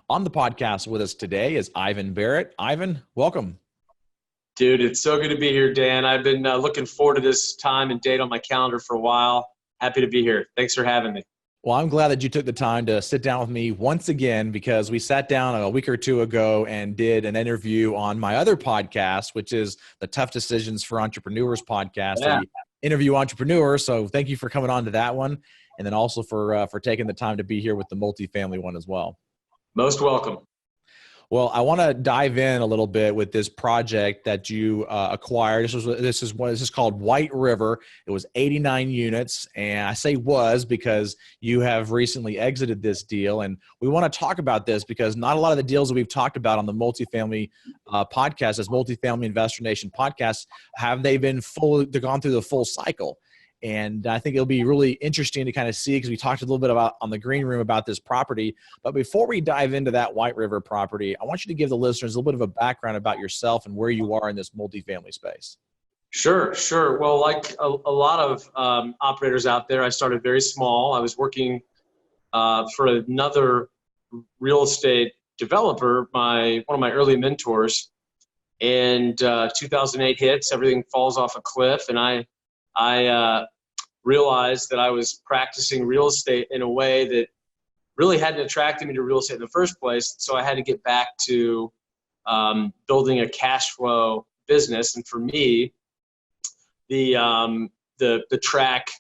On the podcast with us today is Ivan Barratt. Ivan, welcome. Dude, it's so good to be here, Dan. I've been looking forward to this time and date on my calendar for a while. Happy to be here. Thanks for having me. Well, I'm glad that you took the time to sit down with me once again, because we sat down a week or two ago and did an interview on my other podcast, which is the Tough Decisions for Entrepreneurs podcast. Yeah, We interview entrepreneurs. So thank you for coming on to that one. And then also for taking the time to be here with the multifamily one as well. most welcome. Well, I want to dive in a little bit with this project that you acquired. This is called White River. It was 89 units, and I say was because you have recently exited this deal, and we want to talk about this because not a lot of the deals that we've talked about on the multifamily podcast, as Multifamily Investor Nation podcast, have they been gone through the full cycle. And I think it'll be really interesting to kind of see, because we talked a little bit about on the green room about this property. But before we dive into that White River property, I want you to give the listeners a little bit of a background about yourself and where you are in this multifamily space. Sure. Well, like a lot of operators out there, I started very small. I was working for another real estate developer, one of my early mentors. And 2008 hits, everything falls off a cliff, and I realized that I was practicing real estate in a way that really hadn't attracted me to real estate in the first place. So I had to get back to building a cash flow business. And for me, the track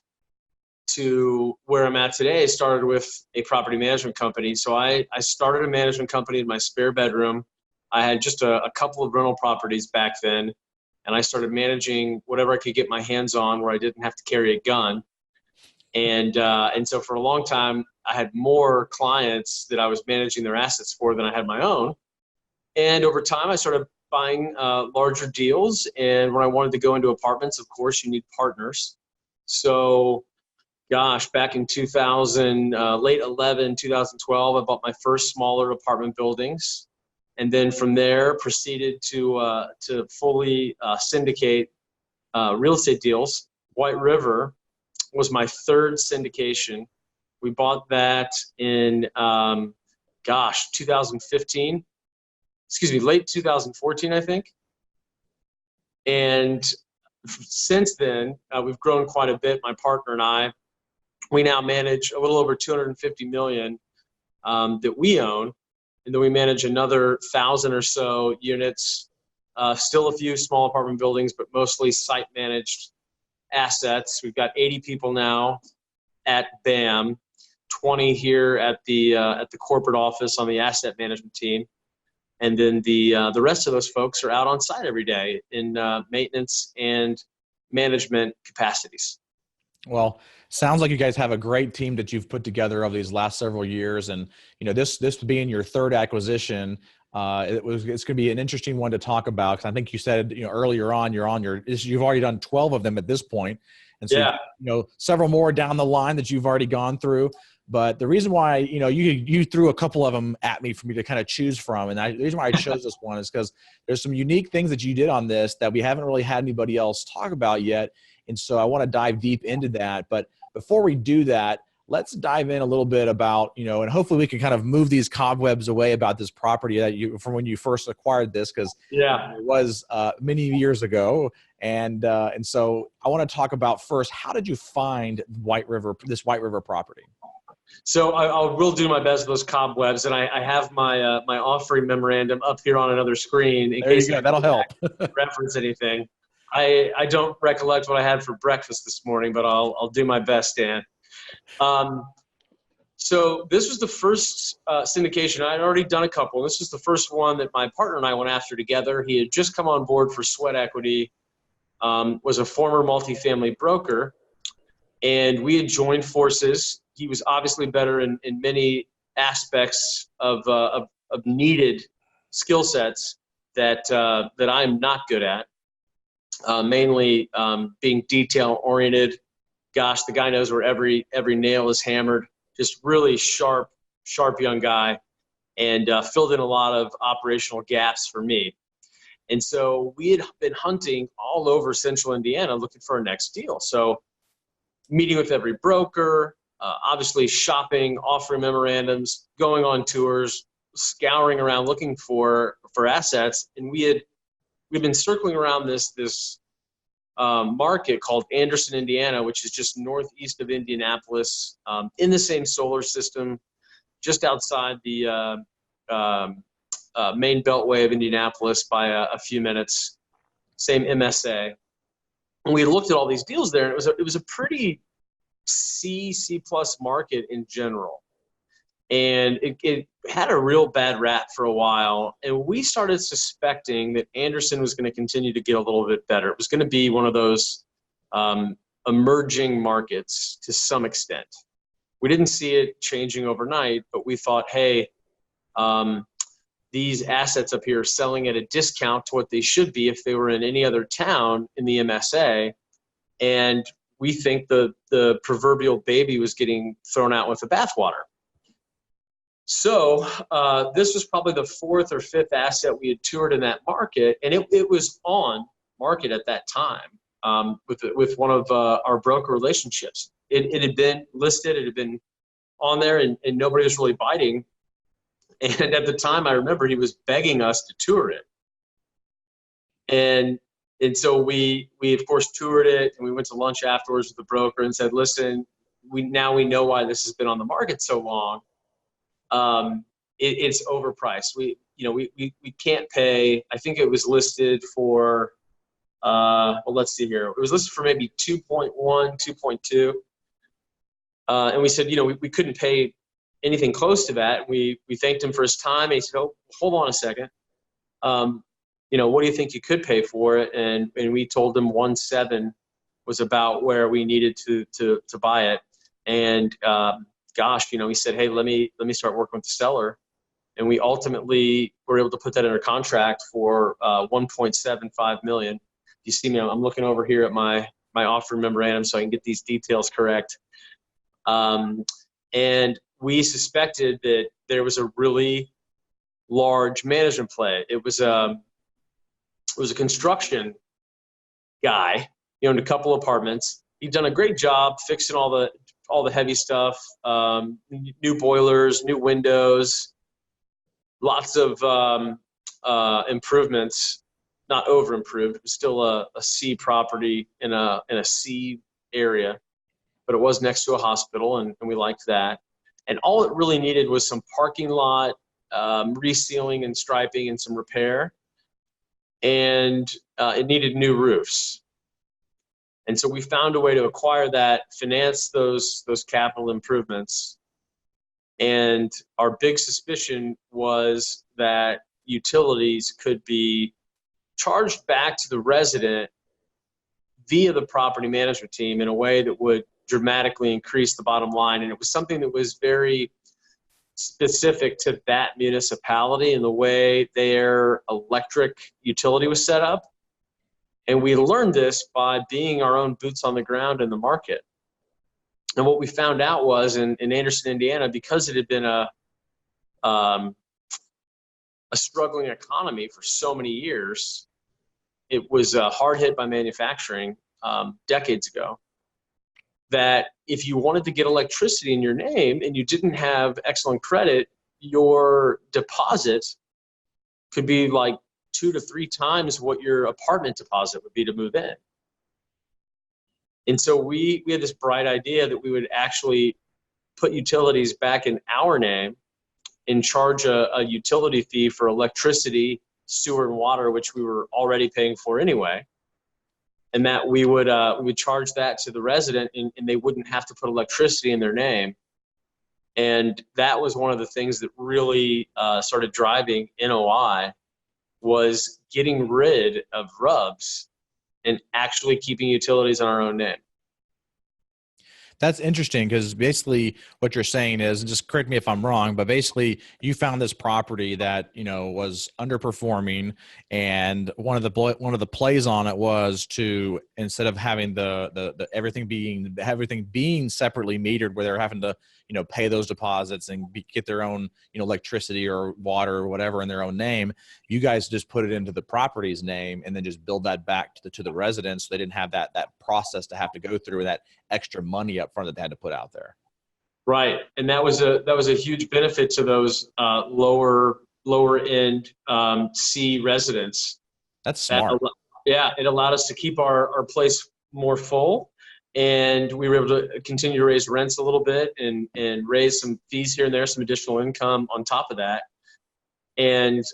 to where I'm at today started with a property management company. So I started a management company in my spare bedroom. I had just a couple of rental properties back then. And I started managing whatever I could get my hands on where I didn't have to carry a gun. And so for a long time, I had more clients that I was managing their assets for than I had my own. And over time, I started buying larger deals. And when I wanted to go into apartments, of course, you need partners. So, back in 2000, late 11, 2012, I bought my first smaller apartment buildings. And then from there, proceeded to fully syndicate real estate deals. White River was my third syndication. We bought that in, 2015. Late 2014, I think. And since then, we've grown quite a bit. My partner and I, we now manage a little over 250 million that we own. And then we manage another 1,000 or so units, still a few small apartment buildings, but mostly site managed assets. We've got 80 people now at BAM, 20 here at the corporate office on the asset management team. And then the rest of those folks are out on site every day in maintenance and management capacities. Well, sounds like you guys have a great team that you've put together over these last several years. And, this being your third acquisition, it's going to be an interesting one to talk about. Cause I think you said, earlier on, you've already done 12 of them at this point. And so, Yeah. Several more down the line that you've already gone through. But the reason why, you threw a couple of them at me for me to kind of choose from. And the reason why I chose this one is because there's some unique things that you did on this that we haven't really had anybody else talk about yet. And so I want to dive deep into that. But before we do that, let's dive in a little bit about, and hopefully we can kind of move these cobwebs away about this property that from when you first acquired this, because it was many years ago. And so I want to talk about first, how did you find this White River property? So I will do my best with those cobwebs, and I have my my offering memorandum up here on another screen in case that'll help reference anything. I don't recollect what I had for breakfast this morning, but I'll do my best, Dan. So this was the first syndication. I had already done a couple. This was the first one that my partner and I went after together. He had just come on board for sweat equity, was a former multifamily broker, and we had joined forces. He was obviously better in many aspects of needed skill sets that I'm not good at. Mainly being detail oriented. The guy knows where every nail is hammered. Just really sharp young guy, and filled in a lot of operational gaps for me. And so we had been hunting all over central Indiana looking for our next deal. So meeting with every broker, obviously shopping, offering memorandums, going on tours, scouring around looking for assets, and we'd been circling around this market called Anderson, Indiana, which is just northeast of Indianapolis, in the same solar system, just outside the main beltway of Indianapolis by a few minutes, same MSA. And we looked at all these deals there, and it was a pretty C plus market in general. And it had a real bad rap for a while. And we started suspecting that Anderson was going to continue to get a little bit better. It was going to be one of those emerging markets to some extent. We didn't see it changing overnight, but we thought, hey, these assets up here are selling at a discount to what they should be if they were in any other town in the MSA. And we think the proverbial baby was getting thrown out with the bathwater. So this was probably the fourth or fifth asset we had toured in that market, and it was on market at that time with one of our broker relationships. It had been listed, it had been on there, and nobody was really biting. And at the time, I remember he was begging us to tour it. And so we of course toured it, and we went to lunch afterwards with the broker and said, listen, we know why this has been on the market so long. It's overpriced. We can't pay. I think it was listed for, well, let's see here. It was listed for maybe 2.1, 2.2. And we said, we couldn't pay anything close to that. We thanked him for his time. And he said, oh, hold on a second. What do you think you could pay for it? And we told him 1.7 was about where we needed to buy it. And, gosh, he said, hey, let me start working with the seller. And we ultimately were able to put that under contract for $1.75 million. You see me, I'm looking over here at my offer memorandum so I can get these details correct. And we suspected that there was a really large management play. It was a construction guy. He owned a couple apartments. He'd done a great job fixing all the heavy stuff, new boilers, new windows, lots of improvements, not over improved. It was still a C property in a C area, but it was next to a hospital, and we liked that. And all it really needed was some parking lot, resealing and striping and some repair. And it needed new roofs. And so we found a way to acquire that, finance those capital improvements. And our big suspicion was that utilities could be charged back to the resident via the property management team in a way that would dramatically increase the bottom line. And it was something that was very specific to that municipality and the way their electric utility was set up. And we learned this by being our own boots on the ground in the market. And what we found out was in Anderson, Indiana, because it had been a struggling economy for so many years, it was hard hit by manufacturing decades ago, that if you wanted to get electricity in your name and you didn't have excellent credit, your deposit could be like 2 to 3 times what your apartment deposit would be to move in. And so we had this bright idea that we would actually put utilities back in our name and charge a utility fee for electricity, sewer, and water, which we were already paying for anyway. And that we would charge that to the resident, and they wouldn't have to put electricity in their name. And that was one of the things that really started driving NOI, was getting rid of RUBS and actually keeping utilities on our own name. That's interesting, because basically what you're saying is, and just correct me if I'm wrong, but basically you found this property that, was underperforming, and one of the plays on it was to, instead of having the everything being separately metered, where they're having to pay those deposits and get their own electricity or water or whatever in their own name, you guys just put it into the property's name and then just build that back to the residents, so they didn't have that process to have to go through, that extra money up front that they had to put out there. Right, and that was a huge benefit to those lower end C residents. That's That smart. yeah, it allowed us to keep our place more full, and we were able to continue to raise rents a little bit and raise some fees here and there, some additional income on top of that. And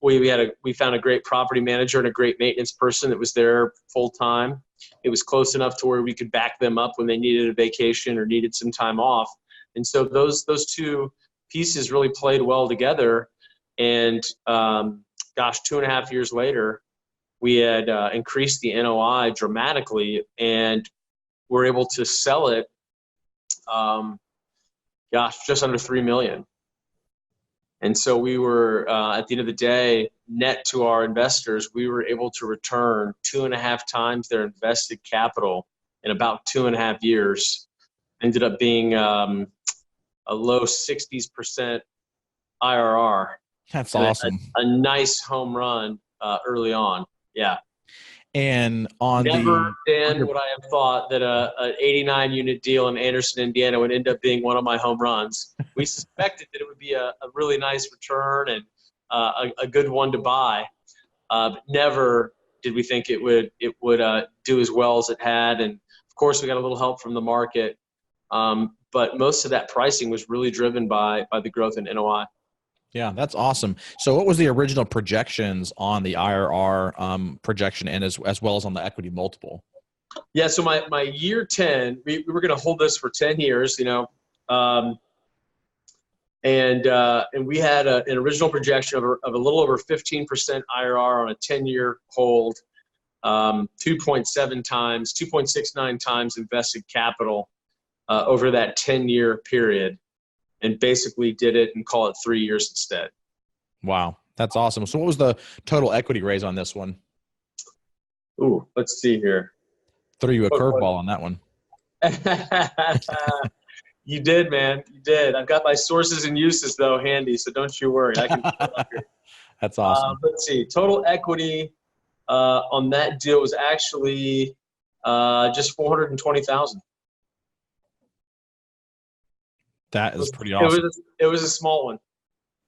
we found a great property manager and a great maintenance person that was there full time. It was close enough to where we could back them up when they needed a vacation or needed some time off. And so those two pieces really played well together. And gosh, 2.5 years later, we had increased the NOI dramatically, and we're able to sell it. Just under $3 million. And so we were, at the end of the day, net to our investors, we were able to return 2.5 times their invested capital in about 2.5 years. Ended up being a low 60% IRR. That's And awesome. a nice home run early on. Yeah. And on Never, Dan, your would I have thought that an 89 unit deal in Anderson, Indiana would end up being one of my home runs. We suspected that it would be a really nice return and a good one to buy. But never did we think it would do as well as it had. And of course, we got a little help from the market. But most of that pricing was really driven by the growth in NOI. Yeah, that's awesome. So what was the original projections on the IRR projection and as well as on the equity multiple? Yeah, so my year 10, we were going to hold this for 10 years, and we had an original projection of a little over 15% IRR on a 10-year hold, 2.69 times invested capital over that 10-year period, and basically did it and call it 3 years instead. Wow, that's awesome. So what was the total equity raise on this one? Ooh, let's see here. Threw you a curveball on that one. You did, man. You did. I've got my sources and uses, though, handy, so don't you worry. I can pull it up here. That's awesome. Let's see. Total equity on that deal was actually just $420,000. That is pretty awesome. It was a small one.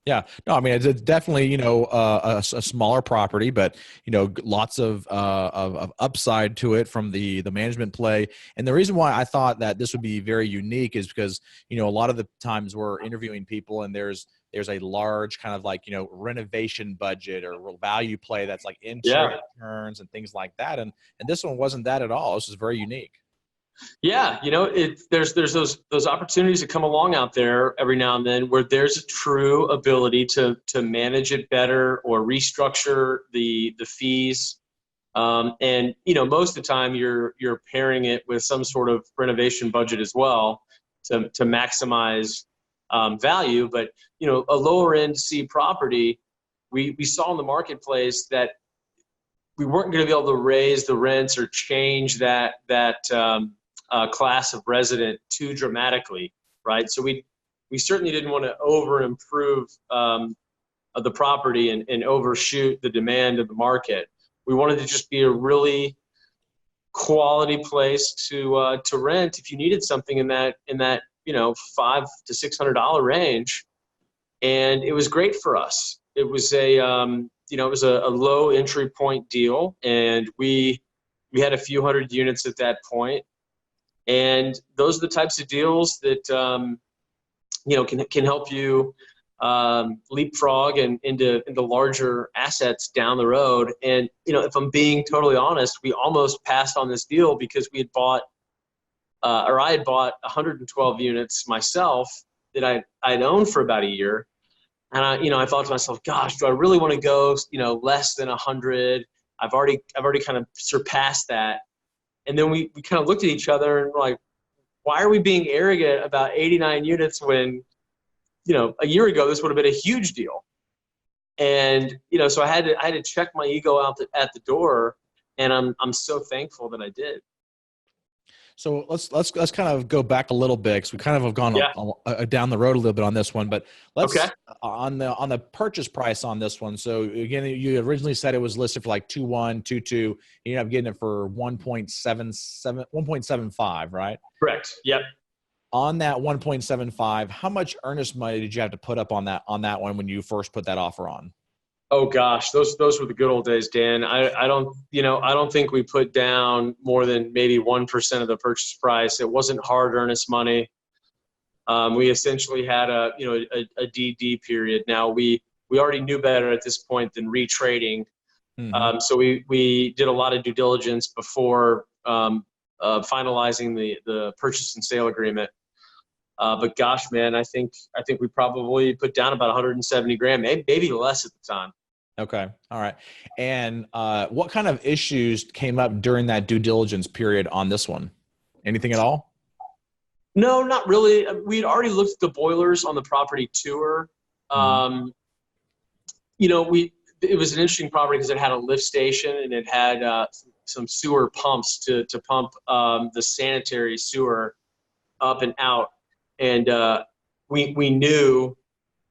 Yeah, no, I mean it's definitely a smaller property, but lots of upside to it from the management play. And the reason why I thought that this would be very unique is because a lot of the times we're interviewing people and there's a large kind of like renovation budget or value play that's like insurance returns and things like that, and this one wasn't that at all. This is very unique. Yeah, there's those opportunities that come along out there every now and then where there's a true ability to manage it better or restructure the fees, and most of the time you're pairing it with some sort of renovation budget as well to maximize value. But a lower end C property, we saw in the marketplace that we weren't going to be able to raise the rents or change that class of resident too dramatically, right? So we certainly didn't want to over improve the property and overshoot the demand of the market. We wanted to just be a really quality place to rent if you needed something in that $500 to $600 range, and it was great for us. It was a low entry point deal, and we had a few hundred units at that point. And those are the types of deals that can help you leapfrog and into larger assets down the road. And if I'm being totally honest, we almost passed on this deal because we had bought, or I had bought 112 units myself that I'd owned for about a year. And I thought to myself, gosh, do I really want to go less than 100? I've already kind of surpassed that. And then we kind of looked at each other and were like, why are we being arrogant about 89 units when, a year ago this would have been a huge deal? And so I had to check my ego out at the door, and I'm so thankful that I did. So let's kind of go back a little bit because we kind of have gone down the road a little bit on this one, but let's on the purchase price on this one. So again, you originally said it was listed for like 2.1, 2.2. You ended up getting it for 1.75, right? Correct. Yep. On that 1.75, how much earnest money did you have to put up on that one when you first put that offer on? Oh gosh, those were the good old days, Dan. I don't think we put down more than maybe 1% of the purchase price. It wasn't hard earnest money. We essentially had a DD period. Now we already knew better at this point than retrading. Mm-hmm. So we did a lot of due diligence before finalizing the purchase and sale agreement. But gosh, man, I think we probably put down about 170 grand, maybe less at the time. Okay. All right. And what kind of issues came up during that due diligence period on this one? Anything at all? No, not really. We'd already looked at the boilers on the property tour. Mm-hmm. It was an interesting property because it had a lift station and it had some sewer pumps to pump the sanitary sewer up and out. And we knew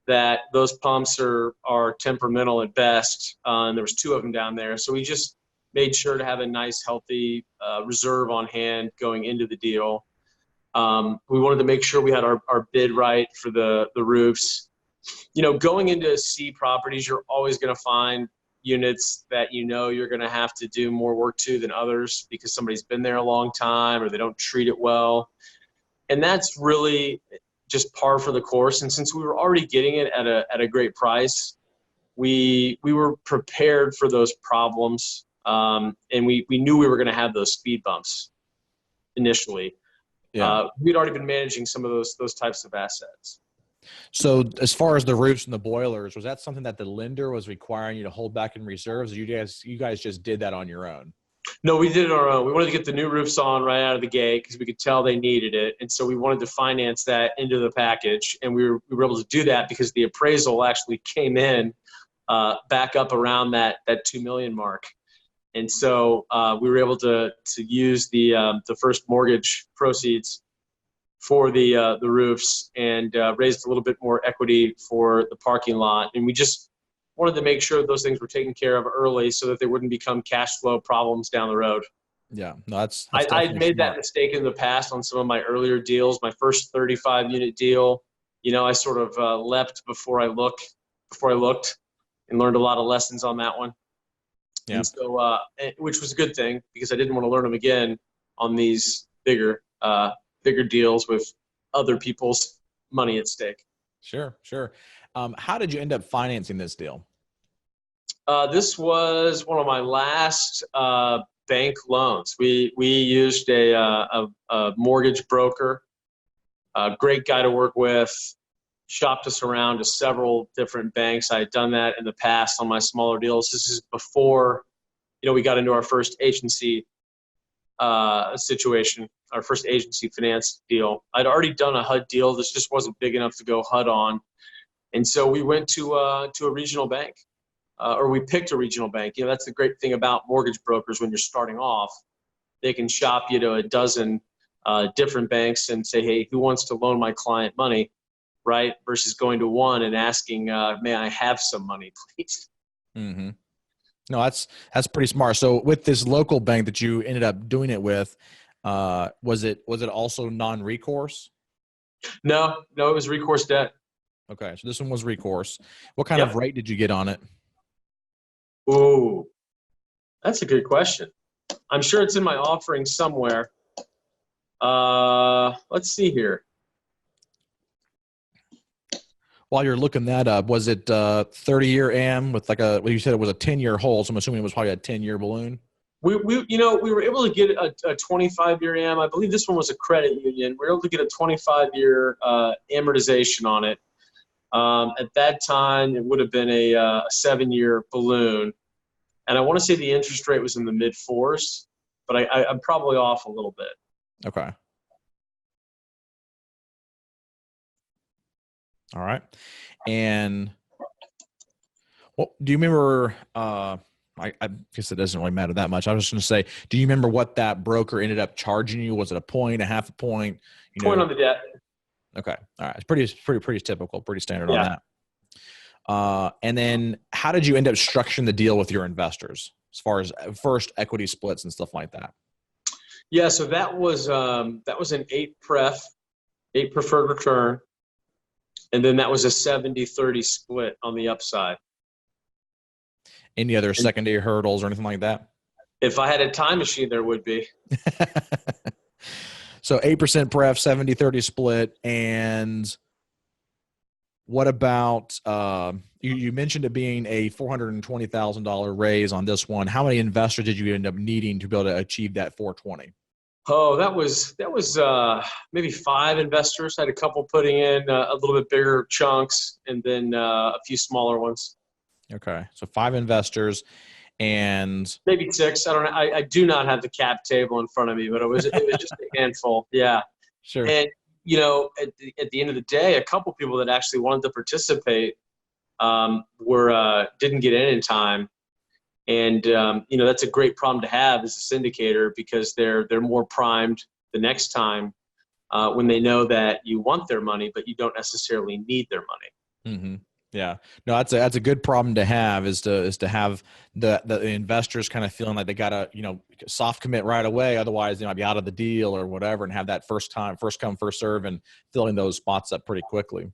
that those pumps are temperamental at best, and there was two of them down there. So we just made sure to have a nice, healthy reserve on hand going into the deal. We wanted to make sure we had our bid right for the roofs. Going into C properties, you're always going to find units that you're going to have to do more work to than others because somebody's been there a long time or they don't treat it well. And that's really just par for the course. And since we were already getting it at a great price, we were prepared for those problems. And we knew we were going to have those speed bumps initially. Yeah. We'd already been managing some of those types of assets. So as far as the roofs and the boilers, was that something that the lender was requiring you to hold back in reserves? Or you guys just did that on your own? No, we did it on our own. We wanted to get the new roofs on right out of the gate because we could tell they needed it. And so we wanted to finance that into the package. And we were able to do that because the appraisal actually came in back up around that $2 million mark. And so we were able to use the first mortgage proceeds for the roofs and raised a little bit more equity for the parking lot. And we just wanted to make sure those things were taken care of early so that they wouldn't become cash flow problems down the road. Yeah, no, that's I'd made smart. that mistake in the past on some of my earlier deals. My first 35 unit deal, I sort of leapt before I looked and learned a lot of lessons on that one. Yeah. And so, which was a good thing because I didn't want to learn them again on these bigger deals with other people's money at stake. Sure. How did you end up financing this deal? This was one of my last bank loans. We used a mortgage broker, a great guy to work with, shopped us around to several different banks. I had done that in the past on my smaller deals. This is before, we got into our first agency situation, our first agency finance deal. I'd already done a HUD deal. This just wasn't big enough to go HUD on. And so we went to a regional bank, or we picked a regional bank. That's the great thing about mortgage brokers when you're starting off. They can shop you to a dozen different banks and say, hey, who wants to loan my client money, right? Versus going to one and asking, may I have some money, please? Mm-hmm. No, that's pretty smart. So with this local bank that you ended up doing it with, was it also non-recourse? No, it was recourse debt. Okay, so this one was recourse. What kind of rate did you get on it? Ooh, that's a good question. I'm sure it's in my offering somewhere. Let's see here. While you're looking that up, was it 30-year AM with well, you said it was a 10-year hold, so I'm assuming it was probably a 10-year balloon? We were able to get a 25-year AM. I believe this one was a credit union. We were able to get a 25-year amortization on it. At that time, it would have been a 7-year balloon. And I want to say the interest rate was in the mid-4s, but I'm probably off a little bit. Okay. All right. And well, do you remember, I guess it doesn't really matter that much. I was just going to say, do you remember what that broker ended up charging you? Was it a point, a half a point? Point on the debt. Okay. All right. It's pretty typical, pretty standard on that. And then how did you end up structuring the deal with your investors as far as first equity splits and stuff like that? Yeah. So that was an 8 pref 8 preferred return, and then that was a 70-30 split on the upside. Any other And secondary hurdles or anything like that? if I had a time machine, there would be. So 8% pref, 70-30 split. And what about, you mentioned it being a $420,000 raise on this one. How many investors did you end up needing to be able to achieve that 420? Oh, that was maybe 5 investors. I had a couple putting in a little bit bigger chunks, and then a few smaller ones. Okay. So 5 investors and Maybe 6. I don't know. I do not have the cap table in front of me, but it was just a handful. Yeah. sure. And at the end of the day, a couple people that actually wanted to participate didn't get in time. And that's a great problem to have as a syndicator, because they're more primed the next time when they know that you want their money, but you don't necessarily need their money. Mm-hmm. Yeah, no, that's a good problem to have, is to have the investors kind of feeling like they gotta soft commit right away, otherwise they might be out of the deal or whatever, and have that first come first serve and filling those spots up pretty quickly.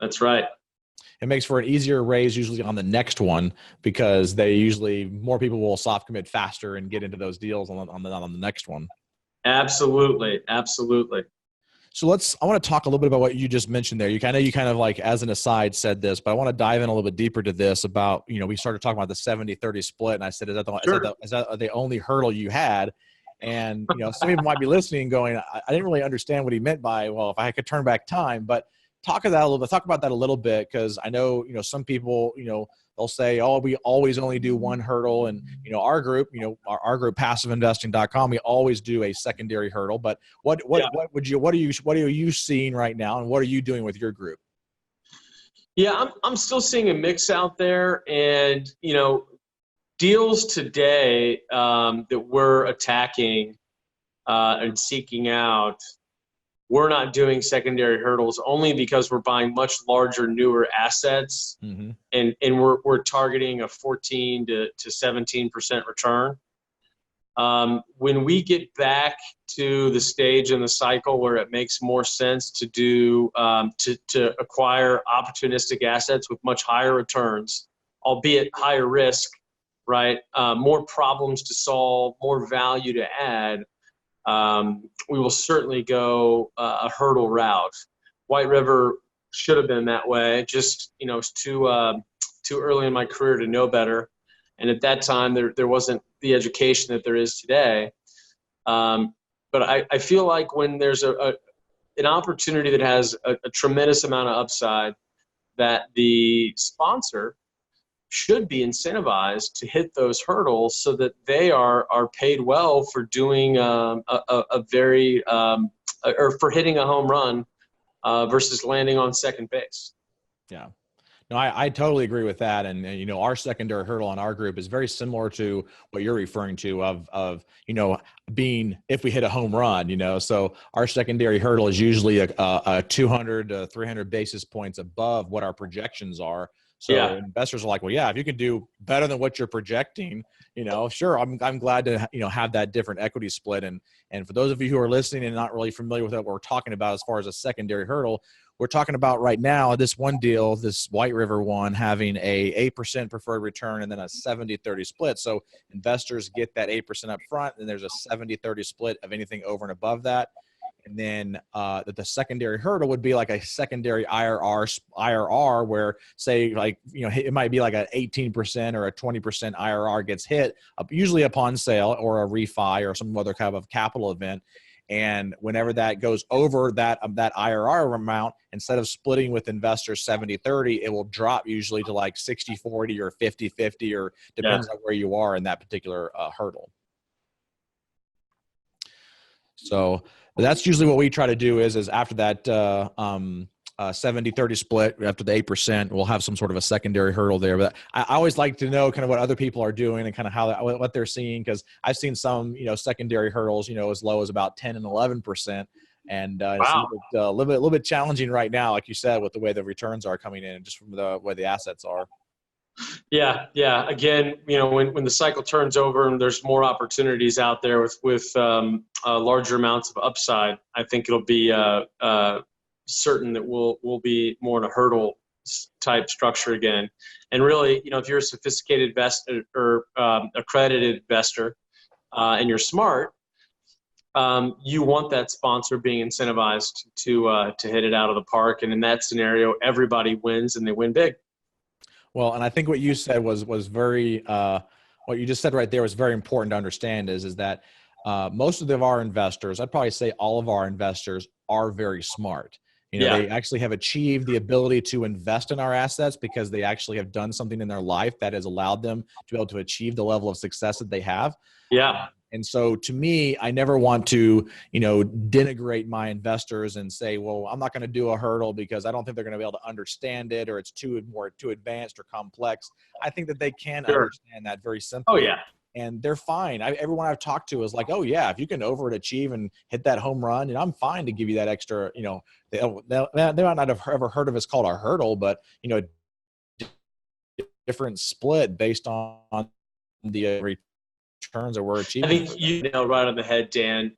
That's right. It makes for an easier raise usually on the next one, because more people will soft commit faster and get into those deals on the next one. Absolutely. So I want to talk a little bit about what you just mentioned there. You kind of like as an aside said this, but I want to dive in a little bit deeper to this about, we started talking about the 70-30 split. And I said, is that the only hurdle you had? And, some people might be listening going, I didn't really understand what he meant by, well, if I could turn back time, but talk about that a little bit. Cause I know, some people, they'll say, oh, we always only do one hurdle. And, our group, our group, passiveinvesting.com, we always do a secondary hurdle. But what are you seeing right now? And what are you doing with your group? Yeah, I'm still seeing a mix out there, and, deals today that we're attacking and seeking out, we're not doing secondary hurdles only because we're buying much larger, newer assets, Mm-hmm. and we're targeting a 14 to 17% return. When we get back to the stage in the cycle where it makes more sense to do to acquire opportunistic assets with much higher returns, albeit higher risk, right? More problems to solve, more value to add. We will certainly go a hurdle route. White River should have been that way. Just it's too early in my career to know better, and at that time there wasn't the education that there is today. But I feel like when there's an opportunity that has a tremendous amount of upside, that the sponsor should be incentivized to hit those hurdles so that they are paid well for doing a very or for hitting a home run versus landing on second base. Yeah. No, I totally agree with that. And our secondary hurdle on our group is very similar to what you're referring to of being, if we hit a home run, so our secondary hurdle is usually a 200 to 300 basis points above what our projections are. So yeah. Investors are like, well, yeah, if you can do better than what you're projecting, sure. I'm glad to, have that different equity split. And for those of you who are listening and not really familiar with what we're talking about as far as a secondary hurdle, we're talking about right now, this one deal, this White River one, having a 8% preferred return and then a 70-30 split. So investors get that 8% up front, and there's a 70-30 split of anything over and above that. And then the secondary hurdle would be like a secondary IRR where, say, like, it might be like an 18% or a 20% IRR gets hit, usually upon sale or a refi or some other kind of capital event. And whenever that goes over that IRR amount, instead of splitting with investors 70-30, it will drop usually to like 60-40 or 50-50, or depends on where you are in that particular hurdle. So that's usually what we try to do is after that 70-30 split, after the 8%, we'll have some sort of a secondary hurdle there. But I always like to know kind of what other people are doing and kind of what they're seeing, because I've seen some, secondary hurdles, as low as about 10 and 11%. And wow. It's a little bit challenging right now, like you said, with the way the returns are coming in, just from the way the assets are. Yeah, yeah. Again, when the cycle turns over and there's more opportunities out there with larger amounts of upside, I think it'll be certain that we'll be more in a hurdle type structure again. And really, if you're a sophisticated investor or accredited investor, and you're smart, you want that sponsor being incentivized to hit it out of the park. And in that scenario, everybody wins and they win big. Well, and I think what you said was very what you just said right there was very important to understand is that most of our investors, I'd probably say all of our investors, are very smart. Yeah. They actually have achieved the ability to invest in our assets because they actually have done something in their life that has allowed them to be able to achieve the level of success that they have. Yeah. And so to me, I never want to, denigrate my investors and say, well, I'm not going to do a hurdle because I don't think they're going to be able to understand it, or it's too advanced or complex. I think that they can understand that very simply. Oh, yeah. And they're fine. Everyone I've talked to is like, oh yeah, if you can overachieve and hit that home run, and I'm fine to give you that extra, they might not have ever heard of it's called a hurdle, but, different split based on the returns that we're achieving. I think you nailed right on the head, Dan.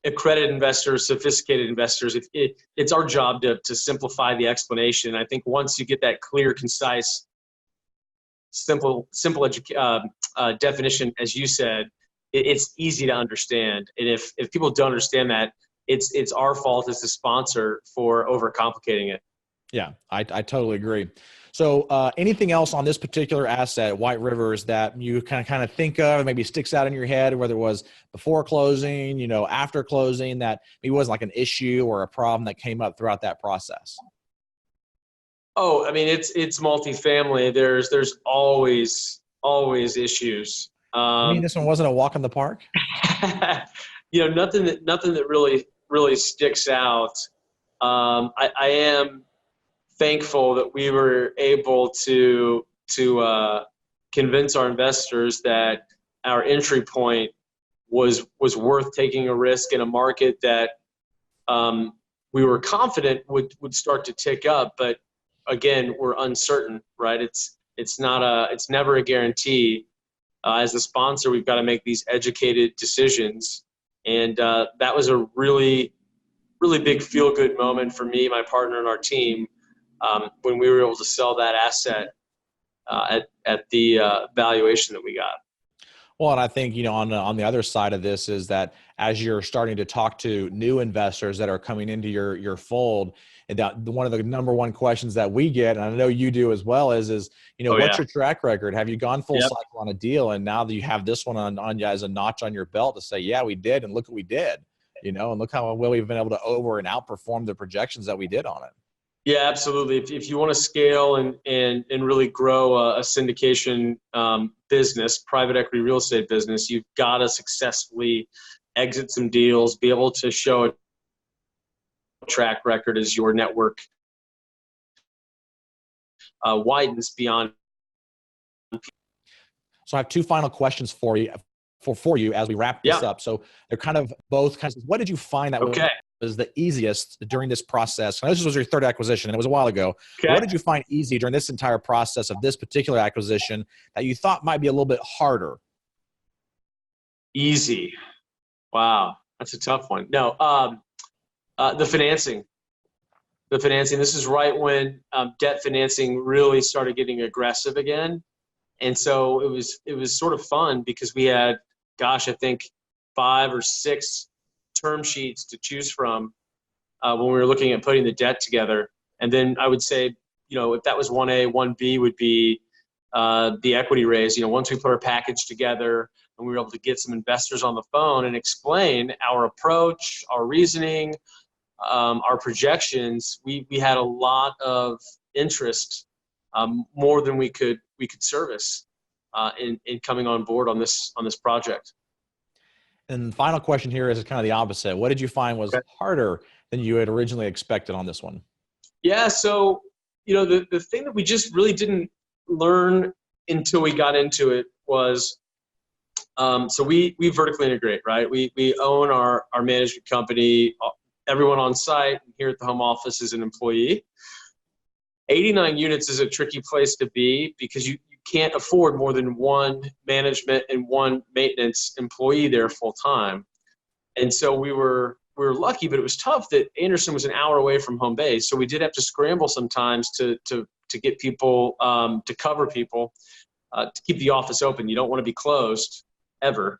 Accredited investors, sophisticated investors, it's our job to simplify the explanation. I think once you get that clear, concise, simple definition, as you said, it's easy to understand. And if people don't understand that, it's our fault as the sponsor for overcomplicating it. Yeah, I totally agree. So anything else on this particular asset, White Rivers, that you kind of think of, maybe sticks out in your head, whether it was before closing, after closing, that maybe wasn't like an issue or a problem that came up throughout that process? Oh, I mean, it's multifamily. There's always issues. I mean, this one wasn't a walk in the park? Nothing that really sticks out. I am thankful that we were able to convince our investors that our entry point was worth taking a risk in a market that we were confident would start to tick up, but again, we're uncertain, right? It's never a guarantee. As a sponsor, we've got to make these educated decisions, and that was a really big feel-good moment for me, my partner, and our team when we were able to sell that asset at the valuation that we got. Well, and I think, on the other side of this is that as you're starting to talk to new investors that are coming into your fold, and that one of the number one questions that we get, and I know you do as well, is what's your track record? Have you gone full cycle on a deal? And now that you have this one on you as a notch on your belt to say, yeah, we did, and look what we did, and look how well we've been able to over and outperform the projections that we did on it. Yeah, absolutely. If you want to scale and really grow a syndication business, private equity real estate business, you've got to successfully exit some deals, be able to show a track record as your network widens beyond. So I have two final questions for you as we wrap this up. So they're kind of both kinds of, what did you find that was the easiest during this process? I know this was your third acquisition, and it was a while ago. Okay. What did you find easy during this entire process of this particular acquisition that you thought might be a little bit harder? Easy. Wow. That's a tough one. No, the financing. This is right when debt financing really started getting aggressive again. And so it was sort of fun because we had, I think 5 or 6 term sheets to choose from when we were looking at putting the debt together. And then I would say, if that was 1A, 1B would be the equity raise. Once we put our package together and we were able to get some investors on the phone and explain our approach, our reasoning, our projections, we had a lot of interest, more than we could service in coming on board on this project. And the final question here is kind of the opposite. What did you find was harder than you had originally expected on this one? Yeah, so the thing that we just really didn't learn until we got into it was, so we vertically integrate, right? We own our management company. Everyone on site here at the home office is an employee. 89 units is a tricky place to be because you can't afford more than one management and one maintenance employee there full time. And so we were lucky, but it was tough that Anderson was an hour away from home base. So we did have to scramble sometimes to get people, to cover people, to keep the office open. You don't want to be closed ever,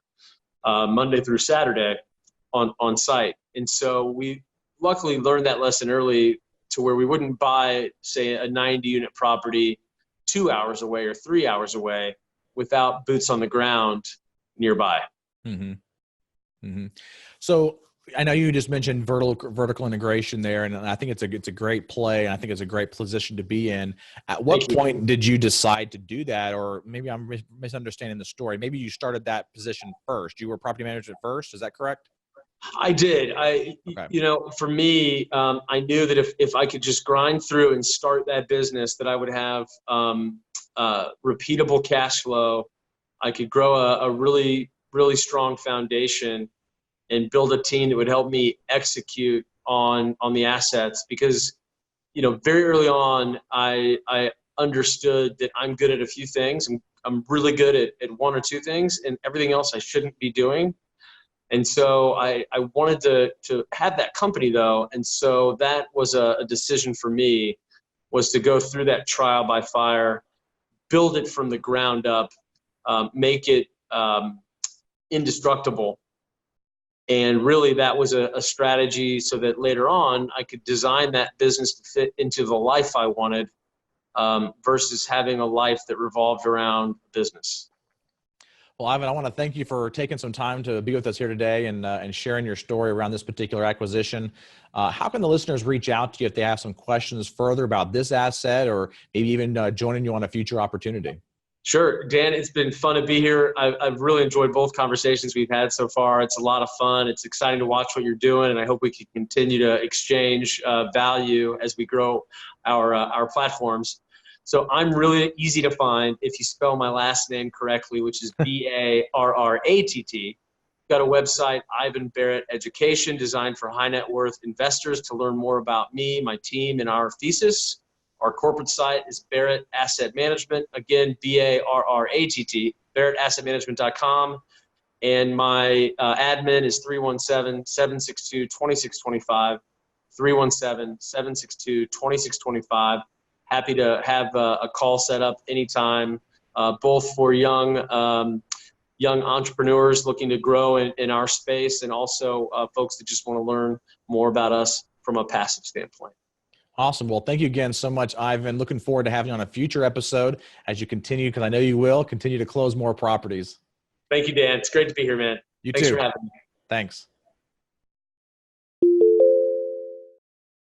Monday through Saturday on site. And so we luckily learned that lesson early, to where we wouldn't buy, say, a 90-unit property 2 hours away or 3 hours away without boots on the ground nearby. Mm-hmm. Mm-hmm. So I know you just mentioned vertical integration there, and I think it's a great play, and I think it's a great position to be in. At what point did you decide to do that? Or maybe I'm misunderstanding the story. Maybe you started that position first. You were property manager at first. Is that correct? I did. Okay. You know, for me, I knew that if I could just grind through and start that business, that I would have repeatable cash flow. I could grow a really, really strong foundation and build a team that would help me execute on the assets. Because, you know, very early on, I understood that I'm good at a few things. I'm really good at one or two things, and everything else I shouldn't be doing. And so I wanted to have that company, though. And so that was a decision for me, was to go through that trial by fire, build it from the ground up, make it indestructible. And really that was a strategy so that later on I could design that business to fit into the life I wanted, versus having a life that revolved around business. Well, Ivan, I want to thank you for taking some time to be with us here today and sharing your story around this particular acquisition. How can the listeners reach out to you if they have some questions further about this asset, or maybe even joining you on a future opportunity? Sure, Dan, it's been fun to be here. I've really enjoyed both conversations we've had so far. It's a lot of fun. It's exciting to watch what you're doing, and I hope we can continue to exchange value as we grow our platforms. So I'm really easy to find if you spell my last name correctly, which is Barratt. Got a website, Ivan Barratt Education, designed for high net worth investors to learn more about me, my team, and our thesis. Our corporate site is Barratt Asset Management. Again, Barratt, barrattassetmanagement.com. And my admin is 317-762-2625, 317-762-2625. Happy to have a call set up anytime, both for young entrepreneurs looking to grow in our space, and also folks that just want to learn more about us from a passive standpoint. Awesome. Well, thank you again so much, Ivan. Looking forward to having you on a future episode as you continue, because I know you will continue to close more properties. Thank you, Dan. It's great to be here, man. You Thanks too. for having me. Thanks.